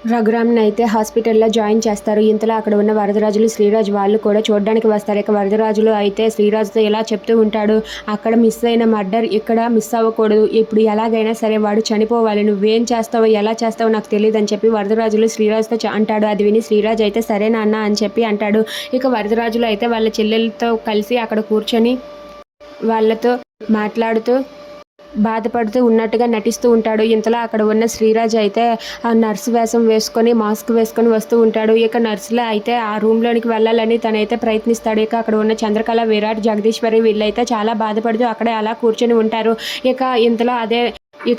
రఘురామ్‌ని అయితే హాస్పిటల్‌లో జాయిన్ చేస్తారు. ఇంతలో అక్కడ ఉన్న వరదరాజులు, శ్రీరాజ్ వాళ్ళు కూడా చూడ్డానికి వస్తారు. ఇక వరదరాజులు అయితే శ్రీరాజ్‌తో ఇలా చెప్తూ ఉంటాడు. అక్కడ మిస్ అయిన మర్డర్ ఇక్కడ మిస్ అవ్వకూడదు. ఇప్పుడు ఎలాగైనా సరే వాడు చనిపోవాలి. నువ్వేం చేస్తావో, ఎలా చేస్తావో నాకు తెలీదని చెప్పి వరదరాజులు శ్రీరాజ్‌తో అంటాడు. అది విని శ్రీరాజ్ అయితే సరే నాన్న అని చెప్పి అంటాడు. ఇక వరదరాజులు అయితే వాళ్ళ చెల్లెలతో కలిసి అక్కడ కూర్చొని వాళ్ళతో మాట్లాడుతూ బాధపడుతూ ఉన్నట్టుగా నటిస్తూ ఉంటాడు. ఇంతలో అక్కడ ఉన్న శ్రీరాజ్ అయితే ఆ నర్స్ వేషం వేసుకొని, మాస్క్ వేసుకొని వస్తూ ఉంటాడు. ఇక నర్సులే అయితే ఆ రూమ్‌లోనికి వెళ్ళాలని తనైతే ప్రయత్నిస్తాడు. ఇక అక్కడ ఉన్న చంద్రకళ, విరాట్, జగదీశ్వరి వీళ్ళైతే చాలా బాధపడుతూ అక్కడే అలా కూర్చొని ఉంటారు. ఇక ఇంతలో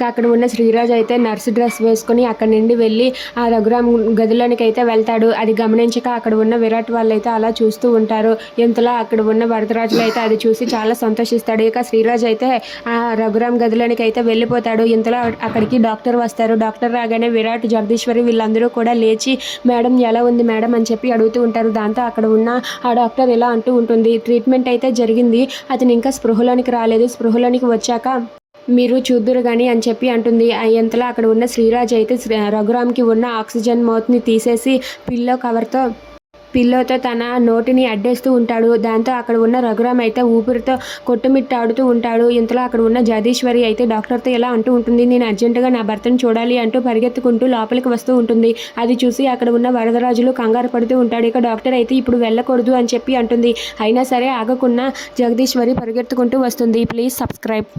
అక్కడ ఉన్న శ్రీరాజ్ అయితే నర్స్ డ్రెస్ వేసుకొని అక్కడి నుండి వెళ్ళి ఆ రఘురామ్ గదిలోనికి అయితే వెళ్తాడు. అది గమనించక అక్కడ ఉన్న విరాట్ వాళ్ళైతే అలా చూస్తూ ఉంటారు. ఇంతలో అక్కడ ఉన్న వరదరాజులు అయితే అది చూసి చాలా సంతోషిస్తాడు. ఇక శ్రీరాజ్ అయితే ఆ రఘురామ్ గదిలోనికి అయితే వెళ్ళిపోతాడు. ఇంతలో అక్కడికి డాక్టర్ వస్తారు. డాక్టర్ రాగానే విరాట్, జగదీశ్వరి వీళ్ళందరూ కూడా లేచి మేడం ఎలా ఉంది మేడం అని చెప్పి అడుగుతూ ఉంటారు. దాంతో అక్కడ ఉన్న ఆ డాక్టర్ ఇలా అంటూ ఉంటుంది, ట్రీట్మెంట్ అయితే జరిగింది, అతను ఇంకా స్పృహలోనికి రాలేదు, స్పృహలోనికి వచ్చాక మీరు చూద్దురు గాని అని చెప్పి అంటుంది. ఇంతలో అక్కడ ఉన్న శ్రీరాజ్ అయితే రఘురామ్‌కి ఉన్న ఆక్సిజన్ మౌత్‌ని తీసేసి పిల్లోతో తన నోటిని అడ్డేస్తూ ఉంటాడు. దాంతో అక్కడ ఉన్న రఘురామ్ అయితే ఊపిరితో కొట్టుమిట్టాడుతూ ఉంటాడు. ఇంతలో అక్కడ ఉన్న జగదీశ్వరి అయితే డాక్టర్‌తో ఇలా అంటూ ఉంటుంది, నేను అర్జెంటుగా నా భర్తను చూడాలి అంటూ పరిగెత్తుకుంటూ లోపలికి వస్తూ ఉంటుంది. అది చూసి అక్కడ ఉన్న వరదరాజులు కంగారు పడుతూ ఉంటాడు. ఇక డాక్టర్ అయితే ఇప్పుడు వెళ్ళకూడదు అని చెప్పి అంటుంది. అయినా సరే ఆగకున్న జగదీశ్వరి పరిగెత్తుకుంటూ వస్తుంది. Please subscribe.